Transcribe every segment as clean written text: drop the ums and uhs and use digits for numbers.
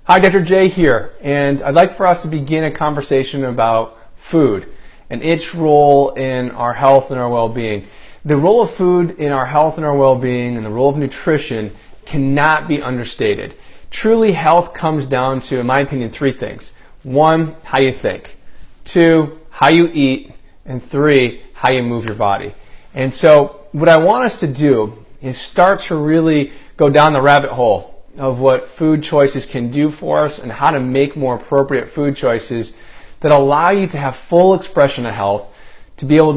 Hi, Dr. J here, and I'd like for us to begin a conversation about food and its role in our health and our well-being. The role of food in our health and our well-being and the role of nutrition cannot be understated. Truly, health comes down to, in my opinion, three things. One, how you think. Two, how you eat. And three, how you move your body. And so what I want us to do is start to really go down the rabbit hole of what food choices can do for us and how to make more appropriate food choices that allow you to have full expression of health, to be able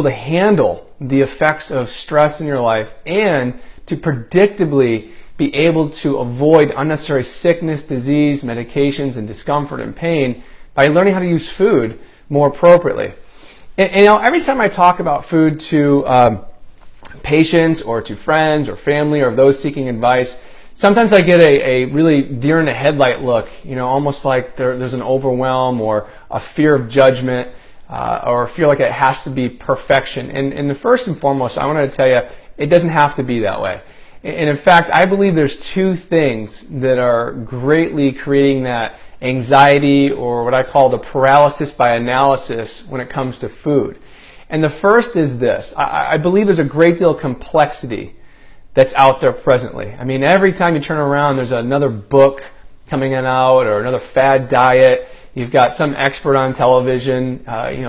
to handle the effects of stress in your life, and to predictably be able to avoid unnecessary sickness, disease, medications, and discomfort and pain by learning how to use food more appropriately. And you know, every time I talk about food to patients or to friends or family or those seeking advice, sometimes I get a really deer in the headlight look, you know, almost like there's an overwhelm or a fear of judgment or a fear like it has to be perfection. And the first and foremost, I want to tell you, it doesn't have to be that way. And in fact, I believe there's two things that are greatly creating that anxiety, or what I call the paralysis by analysis when it comes to food. And the first is this. I believe there's a great deal of complexity that's out there presently. I mean, every time you turn around, there's another book coming out or another fad diet. You've got some expert on television,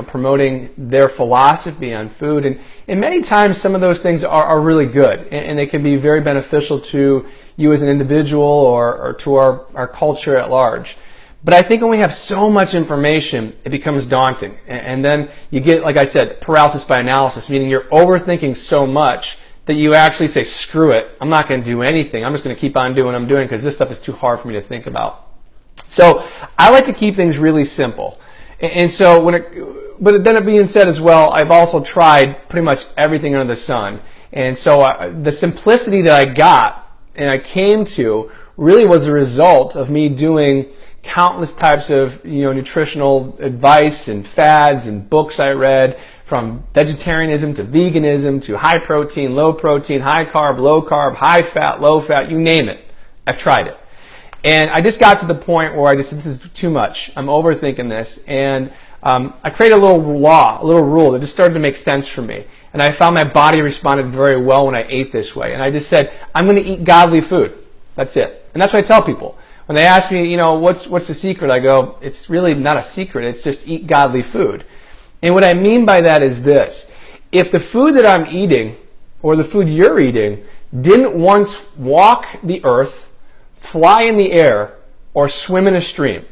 promoting their philosophy on food. And many times some of those things are really good, and they can be very beneficial to you as an individual or to our culture at large. But I think when we have so much information, it becomes daunting. And then you get, like I said, paralysis by analysis, meaning you're overthinking so much that you actually say, screw it, I'm not going to do anything. I'm just going to keep on doing what I'm doing because this stuff is too hard for me to think about. So I like to keep things really simple. And so but then it being said as well, I've also tried pretty much everything under the sun. And so the simplicity that I got and I came to really was a result of me doing countless types of nutritional advice and fads and books I read, from vegetarianism to veganism to high protein, low protein, high carb, low carb, high fat, low fat, you name it. I've tried it. And I just got to the point where I just said, this is too much. I'm overthinking this. And I created a little rule that just started to make sense for me. And I found my body responded very well when I ate this way. And I just said, I'm going to eat godly food. That's it. And that's what I tell people. When they ask me, what's the secret? I go, it's really not a secret. It's just eat godly food. And what I mean by that is this. If the food that I'm eating or the food you're eating didn't once walk the earth, fly in the air, or swim in a stream,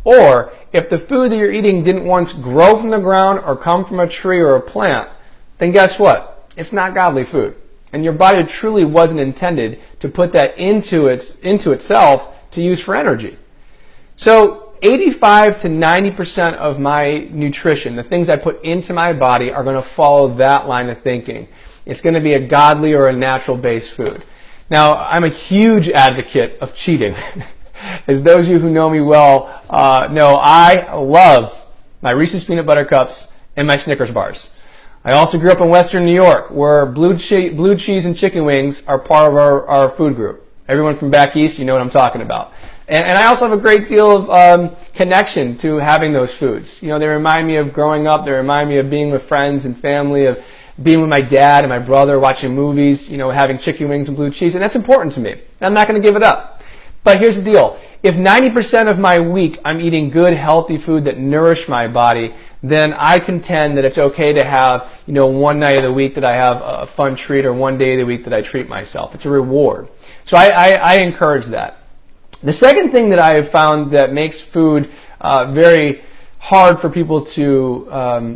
or if the food that you're eating didn't once grow from the ground or come from a tree or a plant, then guess what? It's not godly food. And your body truly wasn't intended to put that into itself to use for energy. So 85 to 90% of my nutrition, the things I put into my body, are going to follow that line of thinking. It's going to be a godly or a natural-based food. Now, I'm a huge advocate of cheating. As those of you who know me well know, I love my Reese's Peanut Butter Cups and my Snickers bars. I also grew up in Western New York, where blue cheese and chicken wings are part of our food group. Everyone from back east, you know what I'm talking about. And I also have a great deal of connection to having those foods. They remind me of growing up. They remind me of being with friends and family, of being with my dad and my brother, watching movies, having chicken wings and blue cheese. And that's important to me. And I'm not going to give it up. But here's the deal. If 90% of my week I'm eating good, healthy food that nourish my body, then I contend that it's okay to have, one night of the week that I have a fun treat, or one day of the week that I treat myself. It's a reward. So I encourage that. The second thing that I have found that makes food very hard for people to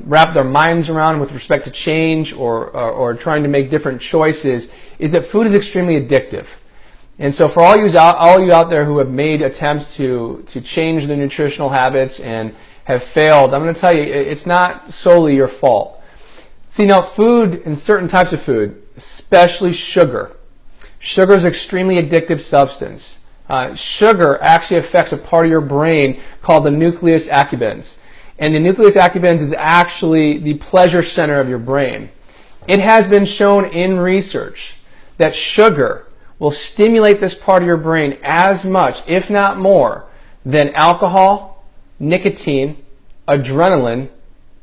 wrap their minds around with respect to change or trying to make different choices is that food is extremely addictive. And so for all you out there who have made attempts to change their nutritional habits and have failed, I'm going to tell you, it's not solely your fault. See, now food, and certain types of food, especially sugar. Sugar is an extremely addictive substance. Sugar actually affects a part of your brain called the nucleus accumbens. And the nucleus accumbens is actually the pleasure center of your brain. It has been shown in research that sugar will stimulate this part of your brain as much, if not more, than alcohol, nicotine, adrenaline,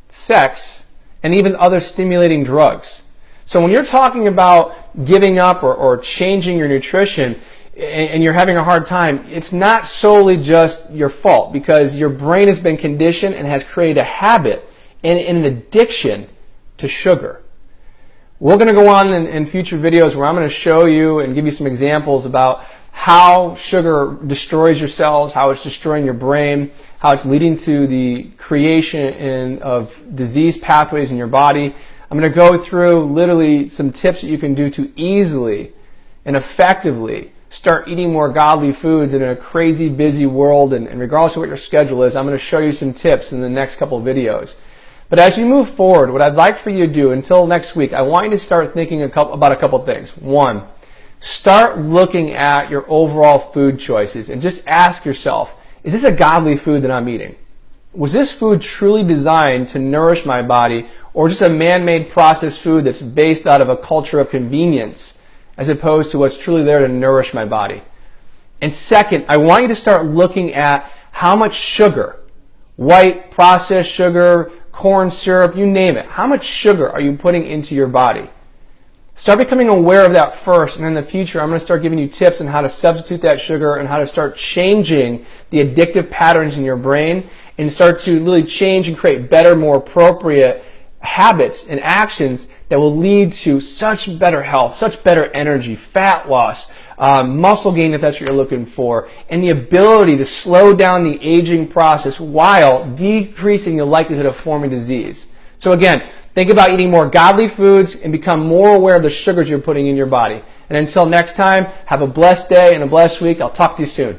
sex, and even other stimulating drugs. So when you're talking about giving up or changing your nutrition and you're having a hard time, it's not solely just your fault, because your brain has been conditioned and has created a habit and an addiction to sugar. We're going to go on in future videos where I'm going to show you and give you some examples about how sugar destroys your cells, how it's destroying your brain, how it's leading to the creation of disease pathways in your body. I'm going to go through literally some tips that you can do to easily and effectively start eating more godly foods in a crazy busy world, and regardless of what your schedule is, I'm going to show you some tips in the next couple of videos. But as you move forward, what I'd like for you to do until next week, I want you to start thinking about a couple things. One, start looking at your overall food choices and just ask yourself, is this a godly food that I'm eating? Was this food truly designed to nourish my body, or just a man-made processed food that's based out of a culture of convenience as opposed to what's truly there to nourish my body? And second, I want you to start looking at how much sugar, white, processed sugar, corn syrup, you name it, how much sugar are you putting into your body? Start becoming aware of that first, and in the future I'm going to start giving you tips on how to substitute that sugar and how to start changing the addictive patterns in your brain and start to really change and create better, more appropriate habits and actions that will lead to such better health, such better energy, fat loss, muscle gain if that's what you're looking for, and the ability to slow down the aging process while decreasing the likelihood of forming disease. So again, think about eating more godly foods and become more aware of the sugars you're putting in your body. And until next time, have a blessed day and a blessed week. I'll talk to you soon.